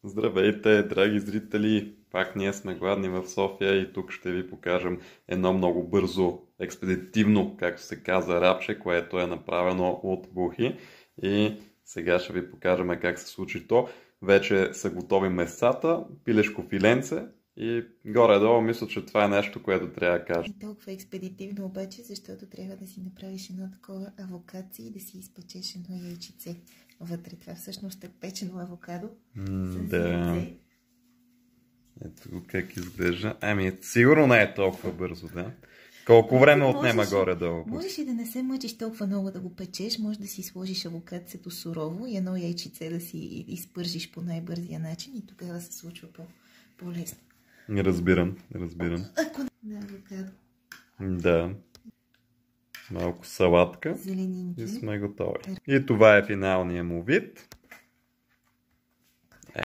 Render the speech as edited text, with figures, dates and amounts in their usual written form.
Здравейте, драги зрители! Пак ние сме гладни в София и тук ще ви покажем едно много бързо, експедитивно, както се каза, рапче, което е направено от Бухи. И сега ще ви покажем как се случи то. Вече са готови месата, пилешко филенце и горе-долу мисля, че това е нещо, което трябва да кажа. Не толкова експедитивно обаче, защото трябва да си направиш едно такова авокадце и да си изпечеш едно яйчице вътре. Това всъщност е печено авокадо с яйце. Ето го как изглежда. Ами, сигурно не е толкова бързо, да? Колко време отнема горе-долу? Можеш и да не се мъчиш толкова много да го печеш, може да си сложиш авокадцето сурово и едно яйчице да си изпържиш по най-бързия начин и тогава се случва по-лесно. Разбирам. Да, авокадо. Да. Малко салатка. Зеленинки. И сме готови. И това е финалният му вид.